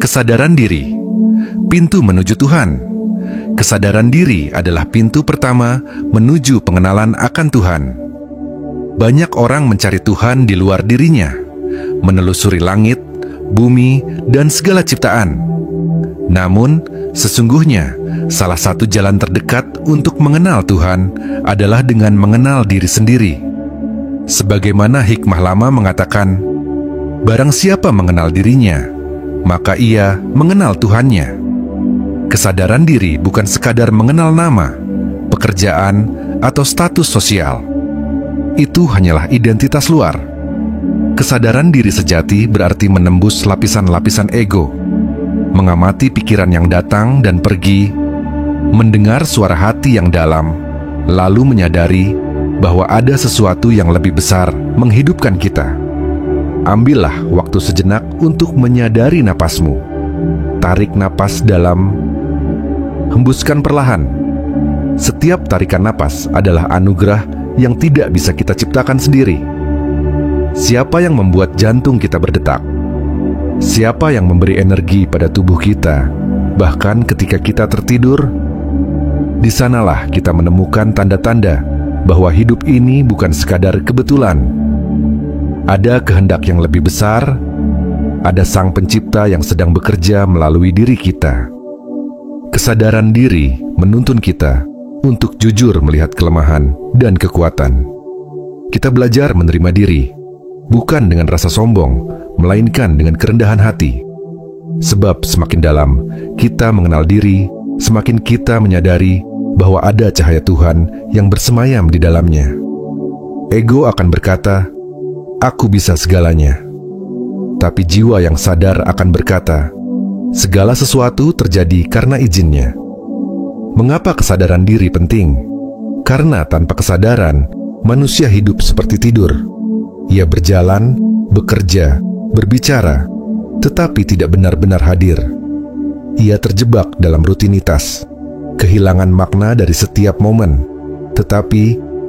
Kesadaran diri, pintu menuju Tuhan. Kesadaran diri adalah pintu pertama menuju pengenalan akan Tuhan. Banyak orang mencari Tuhan di luar dirinya, menelusuri langit, bumi, dan segala ciptaan. Namun, sesungguhnya salah satu jalan terdekat untuk mengenal Tuhan adalah dengan mengenal diri sendiri. Sebagaimana hikmah lama mengatakan, barang siapa mengenal dirinya, maka ia mengenal Tuhannya. Kesadaran diri bukan sekadar mengenal nama, pekerjaan, atau status sosial. Itu hanyalah identitas luar. Kesadaran diri sejati berarti menembus lapisan-lapisan ego, mengamati pikiran yang datang dan pergi, mendengar suara hati yang dalam, lalu menyadari bahwa ada sesuatu yang lebih besar menghidupkan kita. Ambillah waktu sejenak untuk menyadari napasmu. Tarik napas dalam, hembuskan perlahan. Setiap tarikan napas adalah anugerah yang tidak bisa kita ciptakan sendiri. Siapa yang membuat jantung kita berdetak? Siapa yang memberi energi pada tubuh kita, bahkan ketika kita tertidur? Di sanalah kita menemukan tanda-tanda bahwa hidup ini bukan sekadar kebetulan. Ada kehendak yang lebih besar, ada Sang Pencipta yang sedang bekerja melalui diri kita. Kesadaran diri menuntun kita untuk jujur melihat kelemahan dan kekuatan. Kita belajar menerima diri, bukan dengan rasa sombong, melainkan dengan kerendahan hati. Sebab semakin dalam kita mengenal diri, semakin kita menyadari bahwa ada cahaya Tuhan yang bersemayam di dalamnya. Ego akan berkata, aku bisa segalanya. Tapi jiwa yang sadar akan berkata, segala sesuatu terjadi karena izinnya. Mengapa kesadaran diri penting? Karena tanpa kesadaran, manusia hidup seperti tidur. Ia berjalan, bekerja, berbicara, tetapi tidak benar-benar hadir. Ia terjebak dalam rutinitas, kehilangan makna dari setiap momen. Tetapi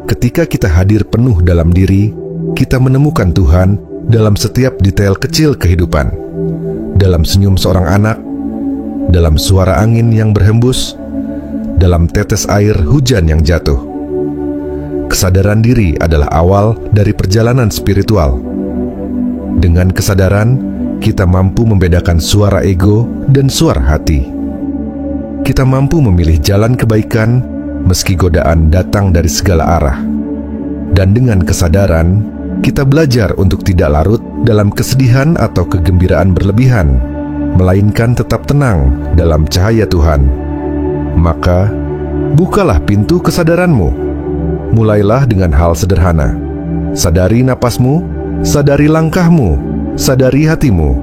ketika kita hadir penuh dalam diri, kita menemukan Tuhan dalam setiap detail kecil kehidupan. Dalam senyum seorang anak, dalam suara angin yang berhembus, dalam tetes air hujan yang jatuh. Kesadaran diri adalah awal dari perjalanan spiritual. Dengan kesadaran, kita mampu membedakan suara ego dan suara hati. Kita mampu memilih jalan kebaikan meski godaan datang dari segala arah. Dan dengan kesadaran, kita belajar untuk tidak larut dalam kesedihan atau kegembiraan berlebihan, melainkan tetap tenang dalam cahaya Tuhan. Maka, bukalah pintu kesadaranmu. Mulailah dengan hal sederhana. Sadari napasmu, sadari langkahmu, sadari hatimu.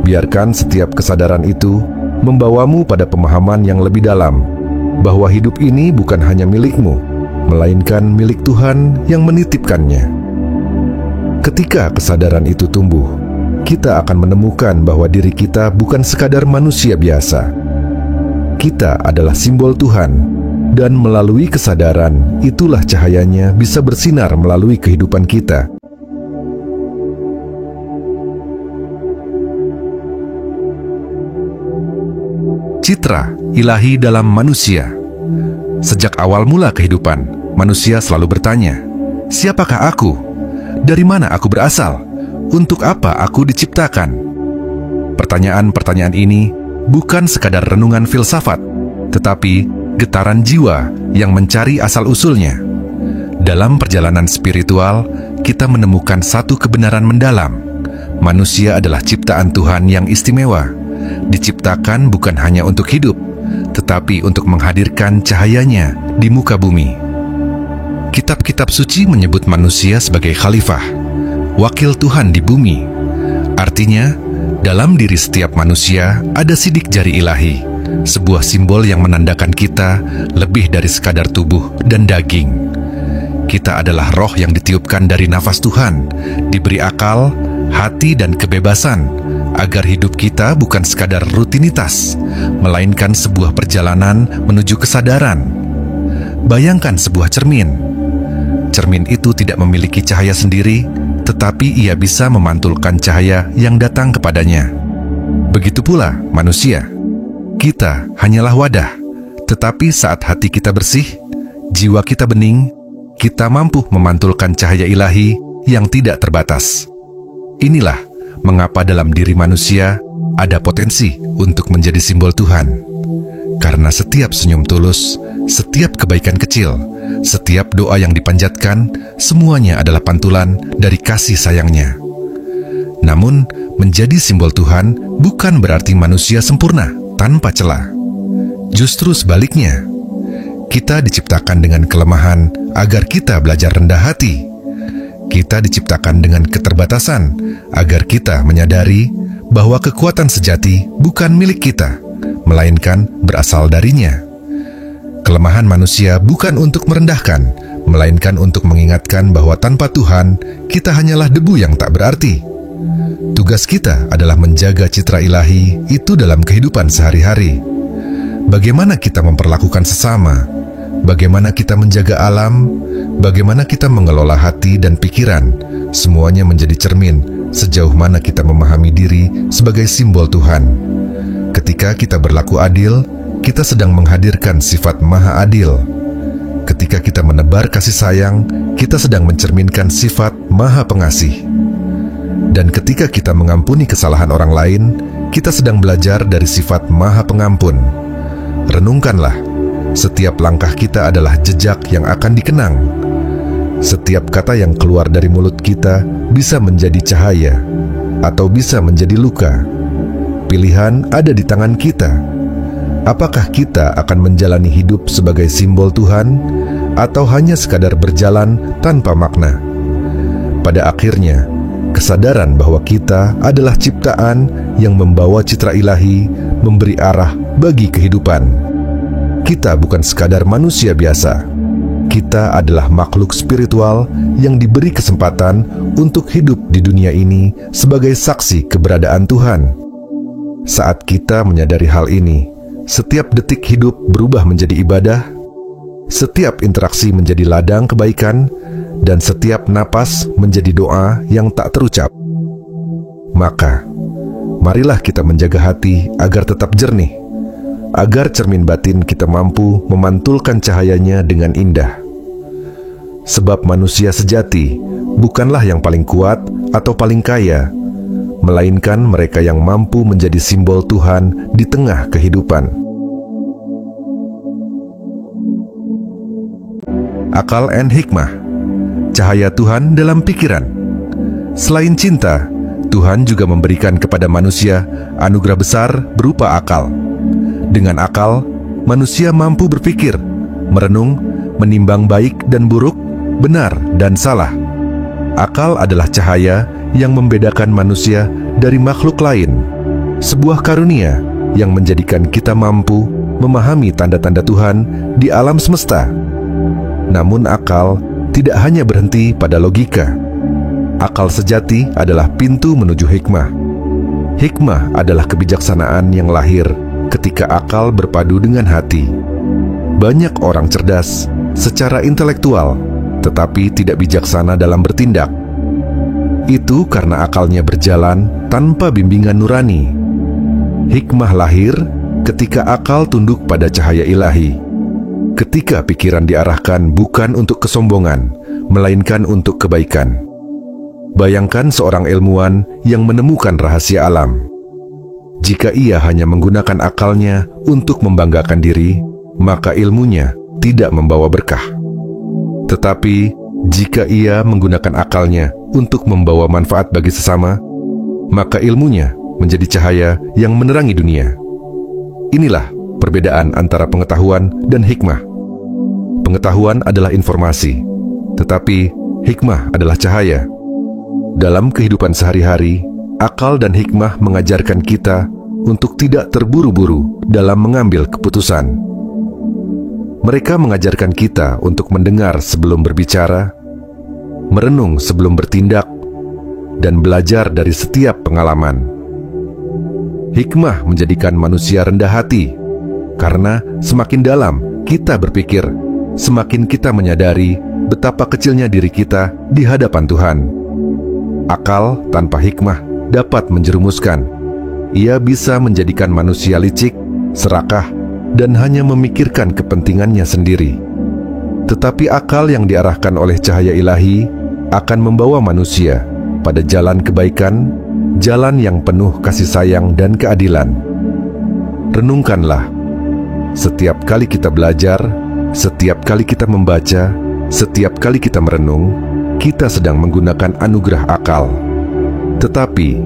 Biarkan setiap kesadaran itu membawamu pada pemahaman yang lebih dalam, bahwa hidup ini bukan hanya milikmu, melainkan milik Tuhan yang menitipkannya. Ketika kesadaran itu tumbuh, kita akan menemukan bahwa diri kita bukan sekadar manusia biasa. Kita adalah simbol Tuhan, dan melalui kesadaran, itulah cahayanya bisa bersinar melalui kehidupan kita. Citra ilahi dalam manusia. Sejak awal mula kehidupan, manusia selalu bertanya, siapakah aku? Dari mana aku berasal? Untuk apa aku diciptakan? Pertanyaan-pertanyaan ini bukan sekadar renungan filsafat, tetapi getaran jiwa yang mencari asal-usulnya. Dalam perjalanan spiritual, kita menemukan satu kebenaran mendalam. Manusia adalah ciptaan Tuhan yang istimewa, diciptakan bukan hanya untuk hidup, tetapi untuk menghadirkan cahayanya di muka bumi. Kitab-kitab suci menyebut manusia sebagai khalifah, wakil Tuhan di bumi. Artinya, dalam diri setiap manusia ada sidik jari ilahi, sebuah simbol yang menandakan kita lebih dari sekadar tubuh dan daging. Kita adalah roh yang ditiupkan dari nafas Tuhan, diberi akal, hati, dan kebebasan, agar hidup kita bukan sekadar rutinitas, melainkan sebuah perjalanan menuju kesadaran. Bayangkan sebuah cermin. Cermin itu tidak memiliki cahaya sendiri, tetapi ia bisa memantulkan cahaya yang datang kepadanya. Begitu pula manusia. Kita hanyalah wadah, tetapi saat hati kita bersih, jiwa kita bening, kita mampu memantulkan cahaya ilahi yang tidak terbatas. Inilah mengapa dalam diri manusia ada potensi untuk menjadi simbol Tuhan. Karena setiap senyum tulus, setiap kebaikan kecil, setiap doa yang dipanjatkan, semuanya adalah pantulan dari kasih sayangnya. Namun, menjadi simbol Tuhan bukan berarti manusia sempurna, tanpa celah. Justru sebaliknya, kita diciptakan dengan kelemahan agar kita belajar rendah hati. Kita diciptakan dengan keterbatasan agar kita menyadari bahwa kekuatan sejati bukan milik kita, melainkan berasal darinya. Kelemahan manusia bukan untuk merendahkan, melainkan untuk mengingatkan bahwa tanpa Tuhan, kita hanyalah debu yang tak berarti. Tugas kita adalah menjaga citra ilahi itu dalam kehidupan sehari-hari. Bagaimana kita memperlakukan sesama, bagaimana kita menjaga alam, bagaimana kita mengelola hati dan pikiran, semuanya menjadi cermin sejauh mana kita memahami diri sebagai simbol Tuhan. Ketika kita berlaku adil, kita sedang menghadirkan sifat maha adil. Ketika kita menebar kasih sayang, kita sedang mencerminkan sifat maha pengasih. Dan ketika kita mengampuni kesalahan orang lain, kita sedang belajar dari sifat maha pengampun. Renungkanlah, setiap langkah kita adalah jejak yang akan dikenang. Setiap kata yang keluar dari mulut kita bisa menjadi cahaya atau bisa menjadi luka. Pilihan ada di tangan kita. Apakah kita akan menjalani hidup sebagai simbol Tuhan atau hanya sekadar berjalan tanpa makna? Pada akhirnya, kesadaran bahwa kita adalah ciptaan yang membawa citra ilahi memberi arah bagi kehidupan. Kita bukan sekadar manusia biasa. Kita adalah makhluk spiritual yang diberi kesempatan untuk hidup di dunia ini sebagai saksi keberadaan Tuhan. Saat kita menyadari hal ini, setiap detik hidup berubah menjadi ibadah, setiap interaksi menjadi ladang kebaikan, dan setiap napas menjadi doa yang tak terucap. Maka, marilah kita menjaga hati agar tetap jernih, agar cermin batin kita mampu memantulkan cahayanya dengan indah. Sebab manusia sejati bukanlah yang paling kuat atau paling kaya, melainkan mereka yang mampu menjadi simbol Tuhan di tengah kehidupan. Akal and hikmah, cahaya Tuhan dalam pikiran. Selain cinta, Tuhan juga memberikan kepada manusia anugerah besar berupa akal. Dengan akal, manusia mampu berpikir, merenung, menimbang baik dan buruk, benar dan salah. Akal adalah cahaya yang membedakan manusia dari makhluk lain. Sebuah karunia yang menjadikan kita mampu memahami tanda-tanda Tuhan di alam semesta. Namun akal tidak hanya berhenti pada logika. Akal sejati adalah pintu menuju hikmah. Hikmah adalah kebijaksanaan yang lahir ketika akal berpadu dengan hati. Banyak orang cerdas secara intelektual, tetapi tidak bijaksana dalam bertindak. Itu karena akalnya berjalan tanpa bimbingan nurani. Hikmah lahir ketika akal tunduk pada cahaya ilahi. Ketika pikiran diarahkan bukan untuk kesombongan, melainkan untuk kebaikan. Bayangkan seorang ilmuwan yang menemukan rahasia alam. Jika ia hanya menggunakan akalnya untuk membanggakan diri, maka ilmunya tidak membawa berkah. Tetapi, jika ia menggunakan akalnya untuk membawa manfaat bagi sesama, maka ilmunya menjadi cahaya yang menerangi dunia. Inilah perbedaan antara pengetahuan dan hikmah. Pengetahuan adalah informasi, tetapi hikmah adalah cahaya. Dalam kehidupan sehari-hari, akal dan hikmah mengajarkan kita untuk tidak terburu-buru dalam mengambil keputusan. Mereka mengajarkan kita untuk mendengar sebelum berbicara, merenung sebelum bertindak, dan belajar dari setiap pengalaman. Hikmah menjadikan manusia rendah hati, karena semakin dalam kita berpikir, semakin kita menyadari betapa kecilnya diri kita di hadapan Tuhan. Akal tanpa hikmah dapat menjerumuskan. Ia bisa menjadikan manusia licik, serakah, dan hanya memikirkan kepentingannya sendiri. Tetapi akal yang diarahkan oleh cahaya ilahi akan membawa manusia pada jalan kebaikan, jalan yang penuh kasih sayang dan keadilan. Renungkanlah, setiap kali kita belajar, setiap kali kita membaca, setiap kali kita merenung, kita sedang menggunakan anugerah akal. Tetapi,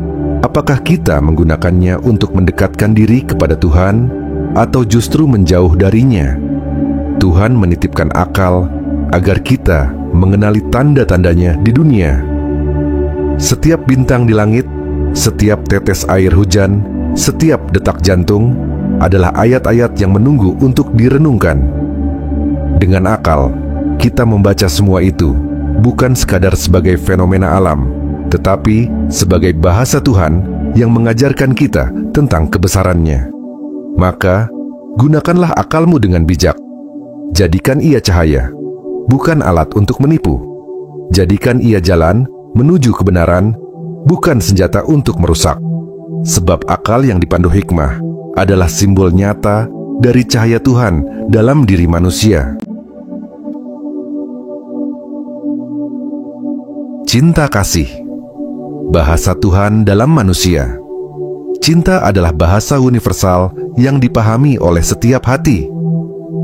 apakah kita menggunakannya untuk mendekatkan diri kepada Tuhan, atau justru menjauh darinya? Tuhan menitipkan akal agar kita mengenali tanda-tandanya di dunia. Setiap bintang di langit, setiap tetes air hujan, setiap detak jantung adalah ayat-ayat yang menunggu untuk direnungkan. Dengan akal, kita membaca semua itu bukan sekadar sebagai fenomena alam, tetapi sebagai bahasa Tuhan yang mengajarkan kita tentang kebesarannya. Maka, gunakanlah akalmu dengan bijak. Jadikan ia cahaya, bukan alat untuk menipu. Jadikan ia jalan menuju kebenaran, bukan senjata untuk merusak. Sebab akal yang dipandu hikmah adalah simbol nyata dari cahaya Tuhan dalam diri manusia. Cinta kasih, bahasa Tuhan dalam manusia. Cinta adalah bahasa universal yang dipahami oleh setiap hati.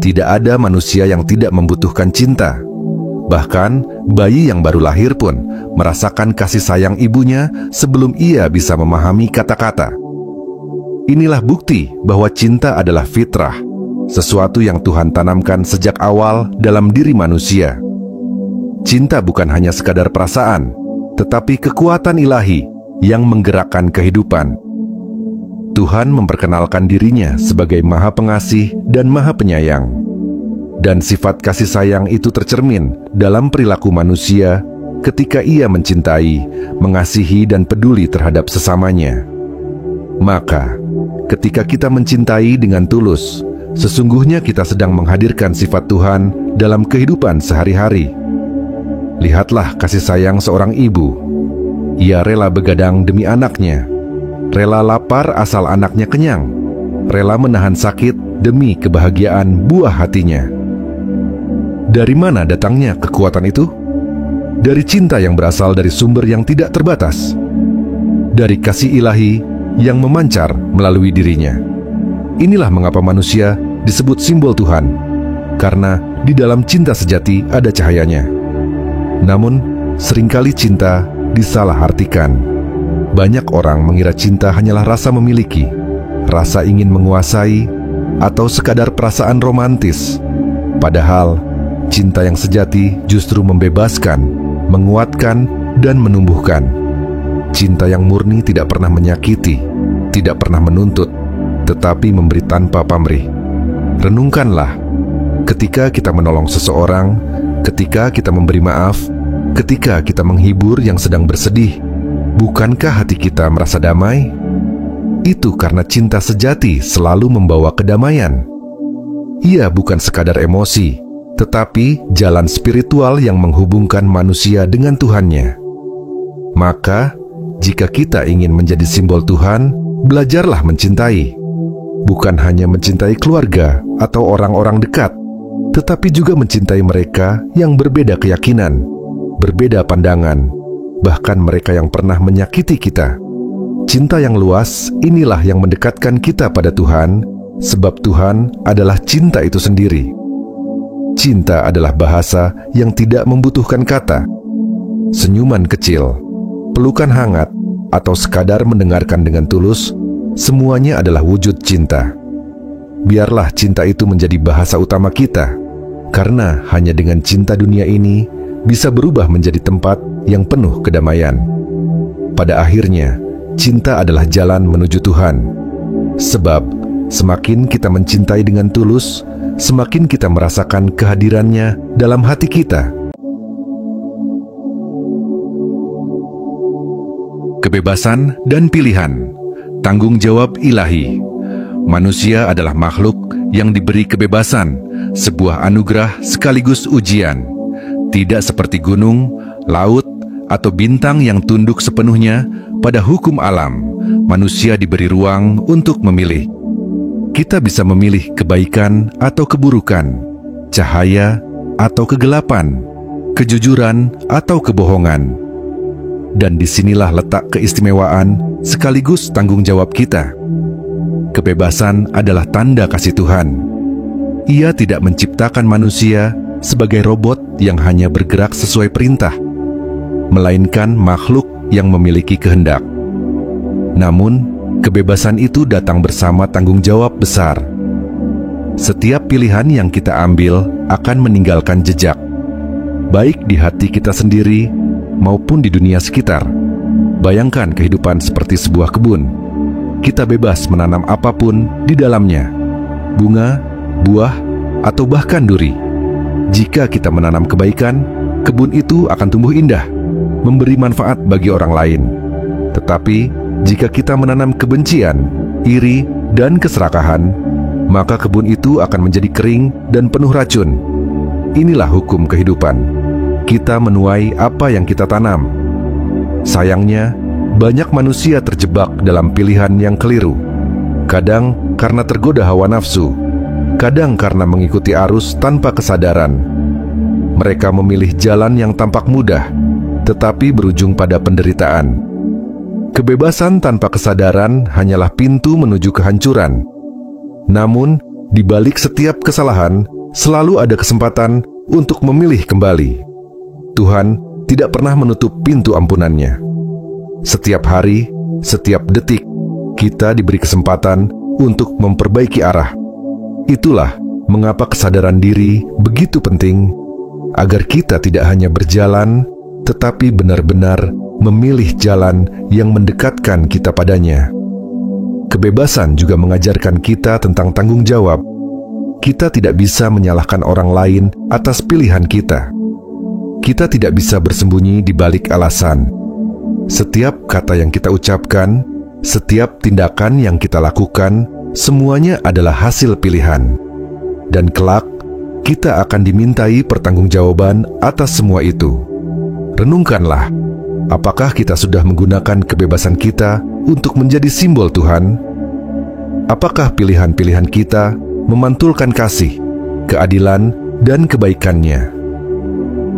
Tidak ada manusia yang tidak membutuhkan cinta. Bahkan, bayi yang baru lahir pun merasakan kasih sayang ibunya sebelum ia bisa memahami kata-kata. Inilah bukti bahwa cinta adalah fitrah, sesuatu yang Tuhan tanamkan sejak awal dalam diri manusia. Cinta bukan hanya sekadar perasaan, tetapi kekuatan ilahi yang menggerakkan kehidupan. Tuhan memperkenalkan dirinya sebagai Maha Pengasih dan Maha Penyayang. Dan sifat kasih sayang itu tercermin dalam perilaku manusia ketika ia mencintai, mengasihi, dan peduli terhadap sesamanya. Maka, ketika kita mencintai dengan tulus, sesungguhnya kita sedang menghadirkan sifat Tuhan dalam kehidupan sehari-hari. Lihatlah kasih sayang seorang ibu. Ia rela begadang demi anaknya, rela lapar asal anaknya kenyang, rela menahan sakit demi kebahagiaan buah hatinya. Dari mana datangnya kekuatan itu? Dari cinta yang berasal dari sumber yang tidak terbatas, dari kasih ilahi yang memancar melalui dirinya. Inilah mengapa manusia disebut simbol Tuhan, karena di dalam cinta sejati ada cahayanya. Namun, seringkali cinta disalahartikan. Banyak orang mengira cinta hanyalah rasa memiliki, rasa ingin menguasai, atau sekadar perasaan romantis. Padahal, cinta yang sejati justru membebaskan, menguatkan, dan menumbuhkan. Cinta yang murni tidak pernah menyakiti, tidak pernah menuntut, tetapi memberi tanpa pamrih. Renungkanlah, ketika kita menolong seseorang, ketika kita memberi maaf, ketika kita menghibur yang sedang bersedih, bukankah hati kita merasa damai? Itu karena cinta sejati selalu membawa kedamaian. Ia bukan sekadar emosi, tetapi jalan spiritual yang menghubungkan manusia dengan Tuhannya. Maka, jika kita ingin menjadi simbol Tuhan, belajarlah mencintai. Bukan hanya mencintai keluarga atau orang-orang dekat, tetapi juga mencintai mereka yang berbeda keyakinan, berbeda pandangan, bahkan mereka yang pernah menyakiti kita. Cinta yang luas inilah yang mendekatkan kita pada Tuhan, sebab Tuhan adalah cinta itu sendiri. Cinta adalah bahasa yang tidak membutuhkan kata. Senyuman kecil, pelukan hangat, atau sekadar mendengarkan dengan tulus, semuanya adalah wujud cinta. Biarlah cinta itu menjadi bahasa utama kita, karena hanya dengan cinta dunia ini bisa berubah menjadi tempat yang penuh kedamaian. Pada akhirnya, cinta adalah jalan menuju Tuhan. Sebab, semakin kita mencintai dengan tulus, semakin kita merasakan kehadirannya dalam hati kita. Kebebasan dan pilihan, tanggung jawab ilahi. Manusia adalah makhluk yang diberi kebebasan, sebuah anugerah sekaligus ujian. Tidak seperti gunung, laut, atau bintang yang tunduk sepenuhnya pada hukum alam, manusia diberi ruang untuk memilih. Kita bisa memilih kebaikan atau keburukan, cahaya atau kegelapan, kejujuran atau kebohongan. Dan disinilah letak keistimewaan sekaligus tanggung jawab kita. Kebebasan adalah tanda kasih Tuhan. Ia tidak menciptakan manusia sebagai robot yang hanya bergerak sesuai perintah, melainkan makhluk yang memiliki kehendak. Namun, kebebasan itu datang bersama tanggung jawab besar. Setiap pilihan yang kita ambil akan meninggalkan jejak, baik di hati kita sendiri maupun di dunia sekitar. Bayangkan kehidupan seperti sebuah kebun. Kita bebas menanam apapun di dalamnya, bunga, buah, atau bahkan duri. Jika kita menanam kebaikan, kebun itu akan tumbuh indah, memberi manfaat bagi orang lain. Tetapi, jika kita menanam kebencian, iri, dan keserakahan, maka kebun itu akan menjadi kering dan penuh racun. Inilah hukum kehidupan. Kita menuai apa yang kita tanam. Sayangnya, banyak manusia terjebak dalam pilihan yang keliru. Kadang karena tergoda hawa nafsu, kadang karena mengikuti arus tanpa kesadaran. Mereka memilih jalan yang tampak mudah, tetapi berujung pada penderitaan. Kebebasan tanpa kesadaran hanyalah pintu menuju kehancuran. Namun, di balik setiap kesalahan, selalu ada kesempatan untuk memilih kembali. Tuhan tidak pernah menutup pintu ampunannya. Setiap hari, setiap detik, kita diberi kesempatan untuk memperbaiki arah. Itulah mengapa kesadaran diri begitu penting, agar kita tidak hanya berjalan, tetapi benar-benar memilih jalan yang mendekatkan kita padanya. Kebebasan juga mengajarkan kita tentang tanggung jawab. Kita tidak bisa menyalahkan orang lain atas pilihan kita. Kita tidak bisa bersembunyi di balik alasan. Setiap kata yang kita ucapkan, setiap tindakan yang kita lakukan, semuanya adalah hasil pilihan. Dan kelak, kita akan dimintai pertanggungjawaban atas semua itu. Renungkanlah, apakah kita sudah menggunakan kebebasan kita untuk menjadi simbol Tuhan? Apakah pilihan-pilihan kita memantulkan kasih, keadilan, dan kebaikannya?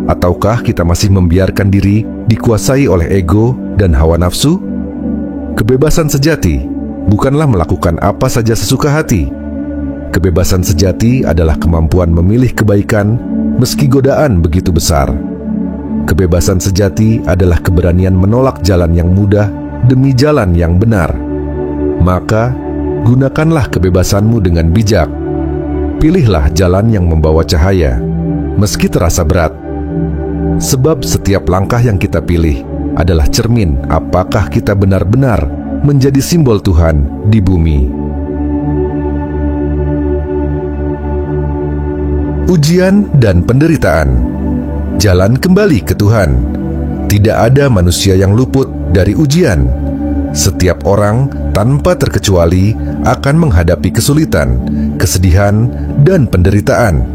Ataukah kita masih membiarkan diri dikuasai oleh ego dan hawa nafsu? Kebebasan sejati bukanlah melakukan apa saja sesuka hati. Kebebasan sejati adalah kemampuan memilih kebaikan meski godaan begitu besar. Kebebasan sejati adalah keberanian menolak jalan yang mudah demi jalan yang benar. Maka, gunakanlah kebebasanmu dengan bijak. Pilihlah jalan yang membawa cahaya, meski terasa berat. Sebab setiap langkah yang kita pilih adalah cermin apakah kita benar-benar menjadi simbol Tuhan di bumi. Ujian dan penderitaan. Jalan kembali ke Tuhan. Tidak ada manusia yang luput dari ujian. Setiap orang tanpa terkecuali akan menghadapi kesulitan, kesedihan, dan penderitaan.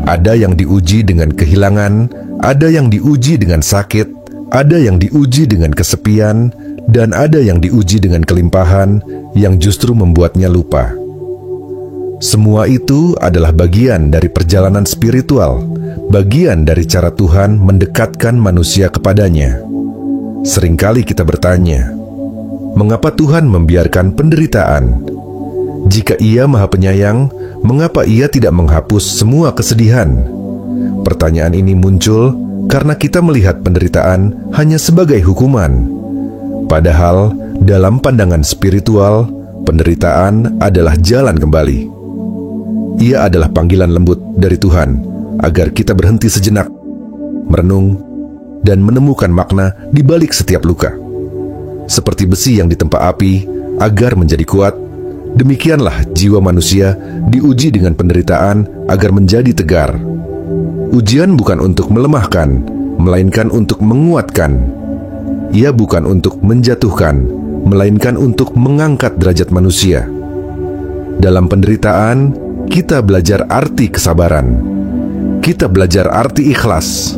Ada yang diuji dengan kehilangan, ada yang diuji dengan sakit, ada yang diuji dengan kesepian, dan ada yang diuji dengan kelimpahan yang justru membuatnya lupa. Semua itu adalah bagian dari perjalanan spiritual, bagian dari cara Tuhan mendekatkan manusia kepadanya. Seringkali kita bertanya, mengapa Tuhan membiarkan penderitaan? Jika Ia Maha Penyayang, mengapa Ia tidak menghapus semua kesedihan? Pertanyaan ini muncul karena kita melihat penderitaan hanya sebagai hukuman. Padahal, dalam pandangan spiritual, penderitaan adalah jalan kembali. Ia adalah panggilan lembut dari Tuhan agar kita berhenti sejenak, merenung, dan menemukan makna di balik setiap luka. Seperti besi yang ditempa api agar menjadi kuat, demikianlah jiwa manusia diuji dengan penderitaan agar menjadi tegar. Ujian bukan untuk melemahkan, melainkan untuk menguatkan. Ia bukan untuk menjatuhkan, melainkan untuk mengangkat derajat manusia. Dalam penderitaan, kita belajar arti kesabaran. Kita belajar arti ikhlas.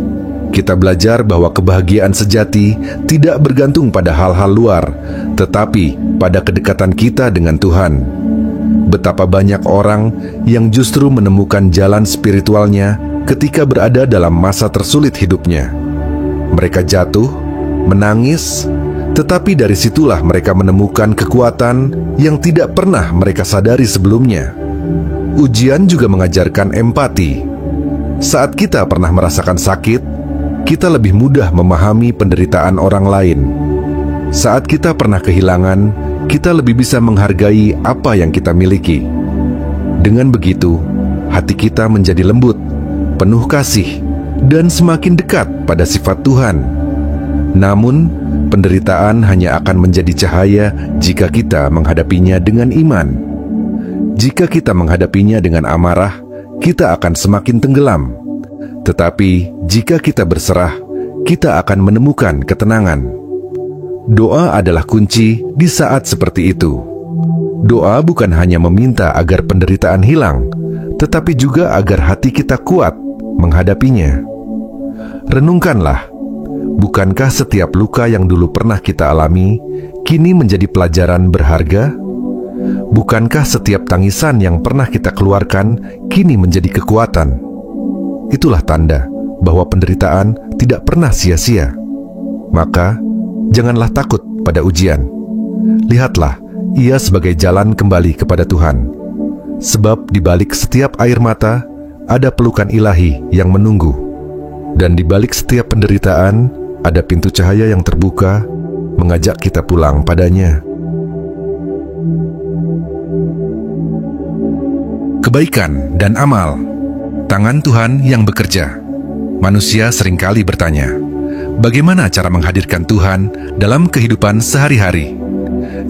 Kita belajar bahwa kebahagiaan sejati tidak bergantung pada hal-hal luar, tetapi pada kedekatan kita dengan Tuhan. Betapa banyak orang yang justru menemukan jalan spiritualnya ketika berada dalam masa tersulit hidupnya. Mereka jatuh, menangis, tetapi dari situlah mereka menemukan kekuatan yang tidak pernah mereka sadari sebelumnya. Ujian juga mengajarkan empati. Saat kita pernah merasakan sakit, kita lebih mudah memahami penderitaan orang lain. Saat kita pernah kehilangan, kita lebih bisa menghargai apa yang kita miliki. Dengan begitu, hati kita menjadi lembut, penuh kasih, dan semakin dekat pada sifat Tuhan. Namun, penderitaan hanya akan menjadi cahaya jika kita menghadapinya dengan iman. Jika kita menghadapinya dengan amarah, kita akan semakin tenggelam. Tetapi jika kita berserah, kita akan menemukan ketenangan. Doa adalah kunci di saat seperti itu. Doa bukan hanya meminta agar penderitaan hilang, tetapi juga agar hati kita kuat menghadapinya. Renungkanlah, bukankah setiap luka yang dulu pernah kita alami kini menjadi pelajaran berharga? Bukankah setiap tangisan yang pernah kita keluarkan kini menjadi kekuatan? Itulah tanda bahwa penderitaan tidak pernah sia-sia. Maka, janganlah takut pada ujian. Lihatlah, ia sebagai jalan kembali kepada Tuhan. Sebab di balik setiap air mata, ada pelukan ilahi yang menunggu. Dan di balik setiap penderitaan, ada pintu cahaya yang terbuka, mengajak kita pulang padanya. Kebaikan dan amal. Tangan Tuhan yang bekerja. Manusia seringkali bertanya, bagaimana cara menghadirkan Tuhan dalam kehidupan sehari-hari?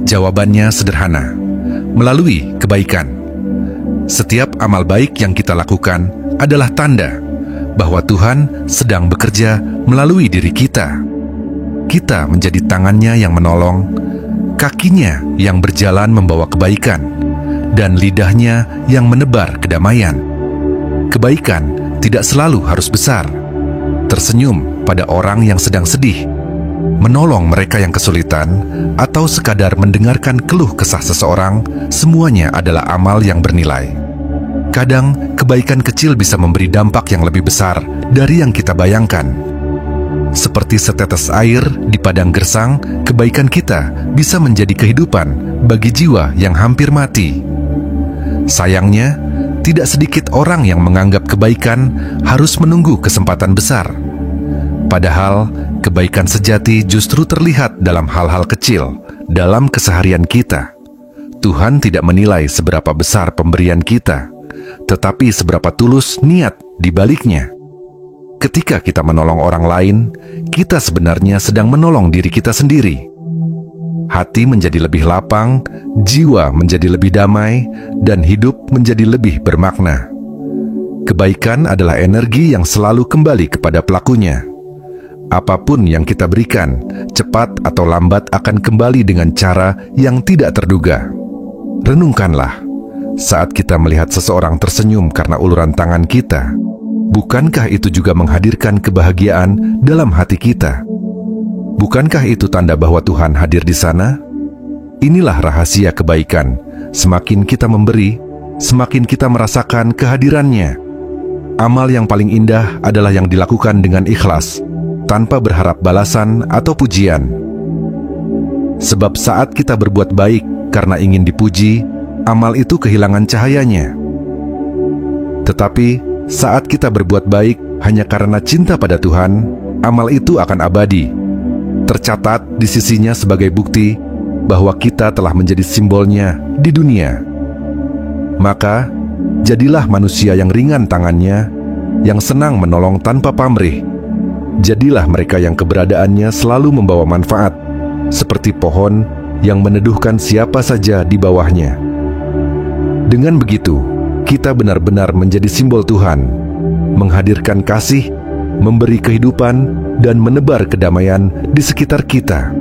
Jawabannya sederhana, melalui kebaikan. Setiap amal baik yang kita lakukan adalah tanda bahwa Tuhan sedang bekerja melalui diri kita. Kita menjadi tangannya yang menolong, kakinya yang berjalan membawa kebaikan, dan lidahnya yang menebar kedamaian. Kebaikan tidak selalu harus besar. Tersenyum pada orang yang sedang sedih, menolong mereka yang kesulitan, atau sekadar mendengarkan keluh kesah seseorang, semuanya adalah amal yang bernilai. Kadang, kebaikan kecil bisa memberi dampak yang lebih besar dari yang kita bayangkan. Seperti setetes air di padang gersang, kebaikan kita bisa menjadi kehidupan bagi jiwa yang hampir mati. Sayangnya, tidak sedikit orang yang menganggap kebaikan harus menunggu kesempatan besar. Padahal, kebaikan sejati justru terlihat dalam hal-hal kecil, dalam keseharian kita. Tuhan tidak menilai seberapa besar pemberian kita, tetapi seberapa tulus niat di baliknya. Ketika kita menolong orang lain, kita sebenarnya sedang menolong diri kita sendiri. Hati menjadi lebih lapang, jiwa menjadi lebih damai, dan hidup menjadi lebih bermakna. Kebaikan adalah energi yang selalu kembali kepada pelakunya. Apapun yang kita berikan, cepat atau lambat akan kembali dengan cara yang tidak terduga. Renungkanlah, saat kita melihat seseorang tersenyum karena uluran tangan kita, bukankah itu juga menghadirkan kebahagiaan dalam hati kita? Bukankah itu tanda bahwa Tuhan hadir di sana? Inilah rahasia kebaikan. Semakin kita memberi, semakin kita merasakan kehadirannya. Amal yang paling indah adalah yang dilakukan dengan ikhlas, tanpa berharap balasan atau pujian. Sebab saat kita berbuat baik karena ingin dipuji, amal itu kehilangan cahayanya. Tetapi saat kita berbuat baik hanya karena cinta pada Tuhan, amal itu akan abadi, tercatat di sisinya sebagai bukti bahwa kita telah menjadi simbolnya di dunia. Maka, jadilah manusia yang ringan tangannya, yang senang menolong tanpa pamrih. Jadilah mereka yang keberadaannya selalu membawa manfaat, seperti pohon yang meneduhkan siapa saja di bawahnya. Dengan begitu, kita benar-benar menjadi simbol Tuhan, menghadirkan kasih, memberi kehidupan, dan menebar kedamaian di sekitar kita.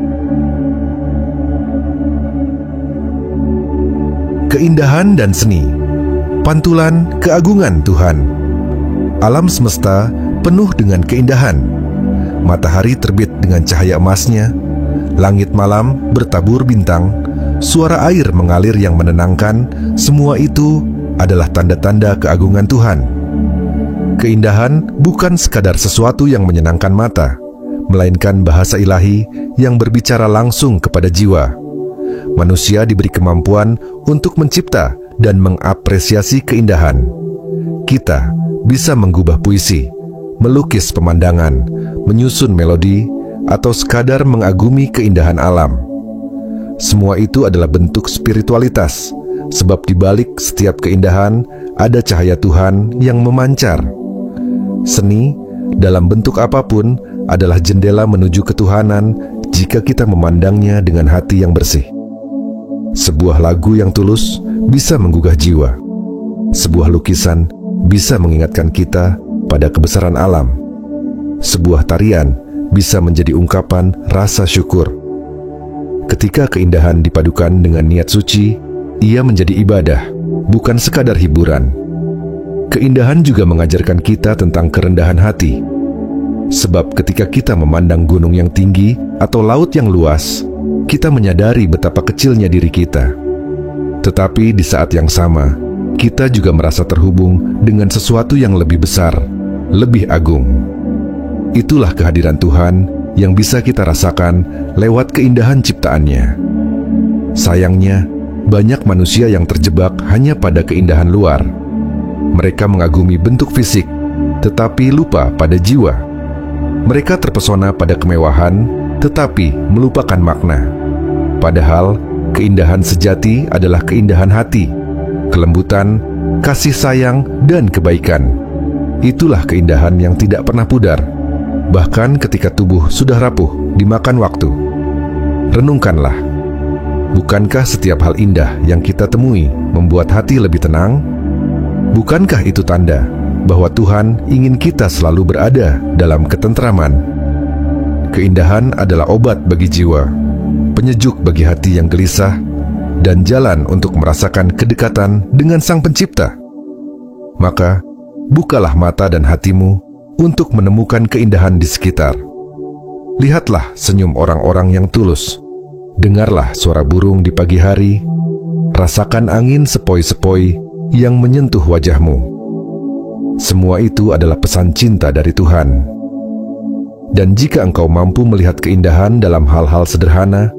Keindahan dan seni, pantulan keagungan Tuhan. Alam semesta penuh dengan keindahan, matahari terbit dengan cahaya emasnya, langit malam bertabur bintang, suara air mengalir yang menenangkan, semua itu adalah tanda-tanda keagungan Tuhan. Keindahan bukan sekadar sesuatu yang menyenangkan mata, melainkan bahasa ilahi yang berbicara langsung kepada jiwa. Manusia diberi kemampuan untuk mencipta dan mengapresiasi keindahan. Kita bisa menggubah puisi, melukis pemandangan, menyusun melodi, atau sekadar mengagumi keindahan alam. Semua itu adalah bentuk spiritualitas, sebab di balik setiap keindahan ada cahaya Tuhan yang memancar. Seni, dalam bentuk apapun, adalah jendela menuju ketuhanan jika kita memandangnya dengan hati yang bersih. Sebuah lagu yang tulus bisa menggugah jiwa. Sebuah lukisan bisa mengingatkan kita pada kebesaran alam. Sebuah tarian bisa menjadi ungkapan rasa syukur. Ketika keindahan dipadukan dengan niat suci, ia menjadi ibadah, bukan sekadar hiburan. Keindahan juga mengajarkan kita tentang kerendahan hati. Sebab ketika kita memandang gunung yang tinggi atau laut yang luas, kita menyadari betapa kecilnya diri kita. Tetapi di saat yang sama, kita juga merasa terhubung dengan sesuatu yang lebih besar, lebih agung. Itulah kehadiran Tuhan yang bisa kita rasakan lewat keindahan ciptaannya. Sayangnya, banyak manusia yang terjebak hanya pada keindahan luar. Mereka mengagumi bentuk fisik, tetapi lupa pada jiwa. Mereka terpesona pada kemewahan, tetapi melupakan makna. Padahal, keindahan sejati adalah keindahan hati, kelembutan, kasih sayang, dan kebaikan. Itulah keindahan yang tidak pernah pudar, bahkan ketika tubuh sudah rapuh dimakan waktu. Renungkanlah, bukankah setiap hal indah yang kita temui membuat hati lebih tenang? Bukankah itu tanda bahwa Tuhan ingin kita selalu berada dalam ketentraman? Keindahan adalah obat bagi jiwa, penyejuk bagi hati yang gelisah, dan jalan untuk merasakan kedekatan dengan Sang Pencipta. Maka, bukalah mata dan hatimu untuk menemukan keindahan di sekitar. Lihatlah senyum orang-orang yang tulus. Dengarlah suara burung di pagi hari. Rasakan angin sepoi-sepoi yang menyentuh wajahmu. Semua itu adalah pesan cinta dari Tuhan. Dan jika engkau mampu melihat keindahan dalam hal-hal sederhana,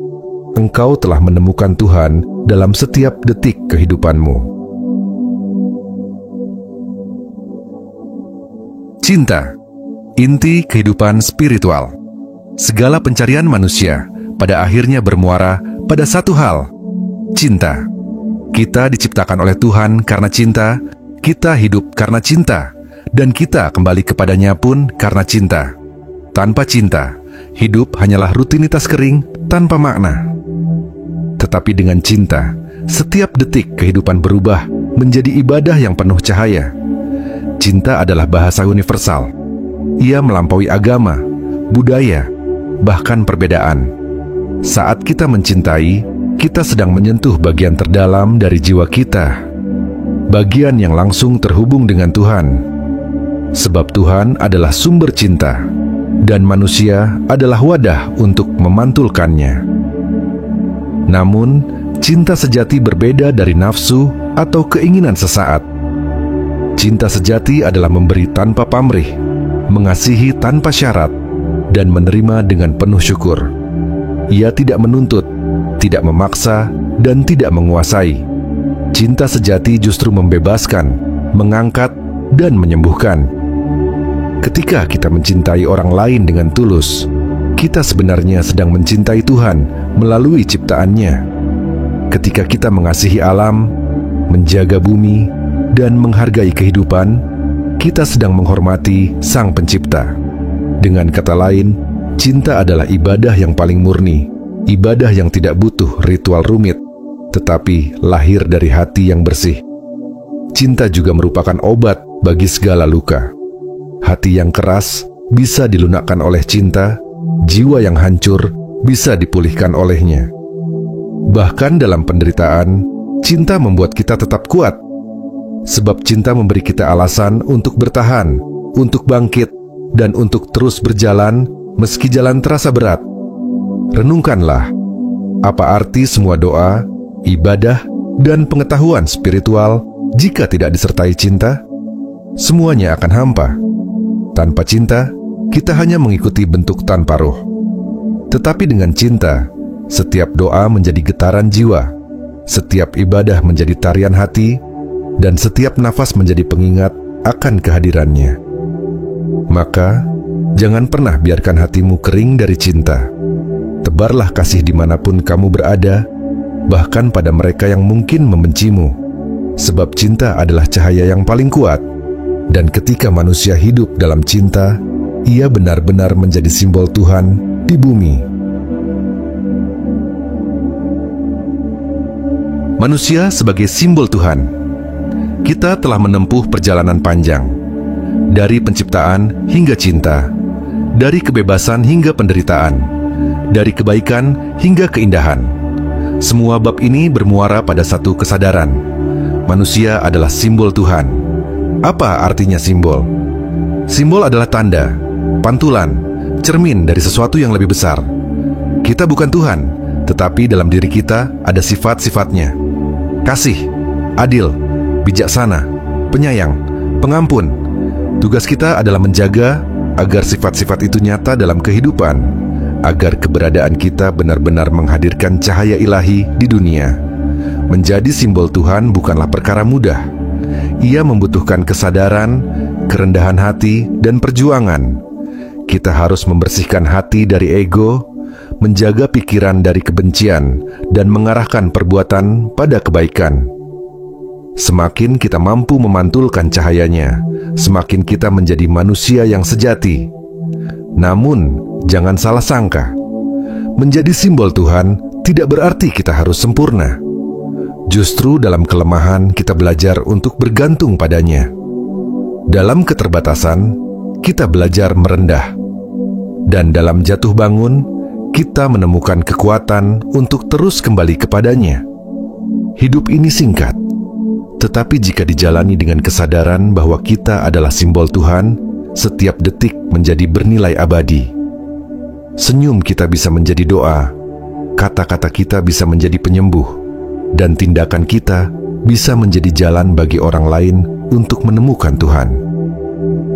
engkau telah menemukan Tuhan dalam setiap detik kehidupanmu. Cinta, inti kehidupan spiritual. Segala pencarian manusia pada akhirnya bermuara pada satu hal, cinta. Kita diciptakan oleh Tuhan karena cinta, kita hidup karena cinta, dan kita kembali kepadanya pun karena cinta. Tanpa cinta, hidup hanyalah rutinitas kering tanpa makna. Tetapi dengan cinta, setiap detik kehidupan berubah menjadi ibadah yang penuh cahaya. Cinta adalah bahasa universal. Ia melampaui agama, budaya, bahkan perbedaan. Saat kita mencintai, kita sedang menyentuh bagian terdalam dari jiwa kita, bagian yang langsung terhubung dengan Tuhan. Sebab Tuhan adalah sumber cinta, dan manusia adalah wadah untuk memantulkannya. Namun, cinta sejati berbeda dari nafsu atau keinginan sesaat. Cinta sejati adalah memberi tanpa pamrih, mengasihi tanpa syarat, dan menerima dengan penuh syukur. Ia tidak menuntut, tidak memaksa, dan tidak menguasai. Cinta sejati justru membebaskan, mengangkat, dan menyembuhkan. Ketika kita mencintai orang lain dengan tulus, kita sebenarnya sedang mencintai Tuhan melalui ciptaannya. Ketika kita mengasihi alam, menjaga bumi, dan menghargai kehidupan, kita sedang menghormati Sang Pencipta. Dengan kata lain, cinta adalah ibadah yang paling murni, ibadah yang tidak butuh ritual rumit, tetapi lahir dari hati yang bersih. Cinta juga merupakan obat bagi segala luka. Hati yang keras bisa dilunakkan oleh cinta, jiwa yang hancur bisa dipulihkan olehnya. Bahkan dalam penderitaan, cinta membuat kita tetap kuat. Sebab cinta memberi kita alasan untuk bertahan, untuk bangkit, dan untuk terus berjalan meski jalan terasa berat. Renungkanlah, apa arti semua doa, ibadah, dan pengetahuan spiritual jika tidak disertai cinta? Semuanya akan hampa. Tanpa cinta, kita hanya mengikuti bentuk tanpa roh. Tetapi dengan cinta, setiap doa menjadi getaran jiwa, setiap ibadah menjadi tarian hati, dan setiap nafas menjadi pengingat akan kehadirannya. Maka, jangan pernah biarkan hatimu kering dari cinta. Tebarlah kasih dimanapun kamu berada, bahkan pada mereka yang mungkin membencimu, sebab cinta adalah cahaya yang paling kuat. Dan ketika manusia hidup dalam cinta, ia benar-benar menjadi simbol Tuhan di bumi. Manusia sebagai simbol Tuhan. Kita telah menempuh perjalanan panjang, dari penciptaan hingga cinta, dari kebebasan hingga penderitaan, dari kebaikan hingga keindahan. Semua bab ini bermuara pada satu kesadaran: manusia adalah simbol Tuhan. Apa artinya simbol? Simbol adalah tanda, pantulan, cermin dari sesuatu yang lebih besar. Kita bukan Tuhan, tetapi dalam diri kita ada sifat-sifatnya: kasih, adil, bijaksana, penyayang, pengampun. Tugas kita adalah menjaga agar sifat-sifat itu nyata dalam kehidupan, agar keberadaan kita benar-benar menghadirkan cahaya ilahi di dunia. Menjadi simbol Tuhan bukanlah perkara mudah. Ia membutuhkan kesadaran, kerendahan hati, dan perjuangan. Kita harus membersihkan hati dari ego, menjaga pikiran dari kebencian, dan mengarahkan perbuatan pada kebaikan. Semakin kita mampu memantulkan cahayanya, semakin kita menjadi manusia yang sejati. Namun, jangan salah sangka. Menjadi simbol Tuhan tidak berarti kita harus sempurna. Justru dalam kelemahan kita belajar untuk bergantung padanya. Dalam keterbatasan, kita belajar merendah. Dan dalam jatuh bangun, kita menemukan kekuatan untuk terus kembali kepadanya. Hidup ini singkat, tetapi jika dijalani dengan kesadaran bahwa kita adalah simbol Tuhan, setiap detik menjadi bernilai abadi. Senyum kita bisa menjadi doa, kata-kata kita bisa menjadi penyembuh, dan tindakan kita bisa menjadi jalan bagi orang lain untuk menemukan Tuhan.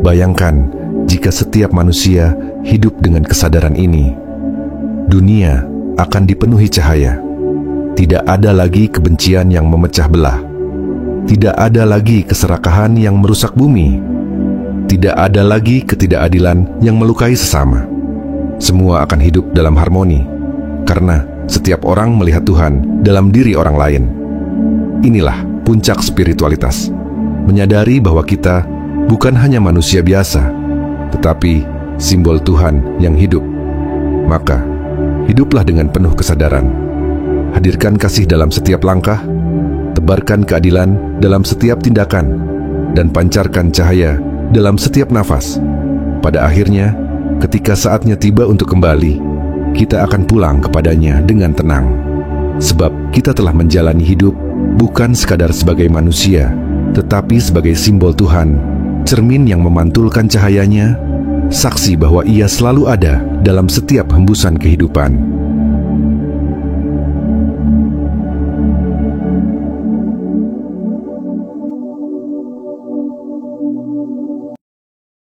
Bayangkan jika setiap manusia hidup dengan kesadaran ini, dunia akan dipenuhi cahaya. Tidak ada lagi kebencian yang memecah belah. Tidak ada lagi keserakahan yang merusak bumi. Tidak ada lagi ketidakadilan yang melukai sesama. Semua akan hidup dalam harmoni, karena setiap orang melihat Tuhan dalam diri orang lain. Inilah puncak spiritualitas. Menyadari bahwa kita bukan hanya manusia biasa, tetapi simbol Tuhan yang hidup. Maka, hiduplah dengan penuh kesadaran. Hadirkan kasih dalam setiap langkah, tebarkan keadilan dalam setiap tindakan, dan pancarkan cahaya dalam setiap nafas. Pada akhirnya, ketika saatnya tiba untuk kembali, kita akan pulang kepadanya dengan tenang. Sebab kita telah menjalani hidup bukan sekadar sebagai manusia, tetapi sebagai simbol Tuhan, cermin yang memantulkan cahayanya, saksi bahwa Ia selalu ada dalam setiap hembusan kehidupan.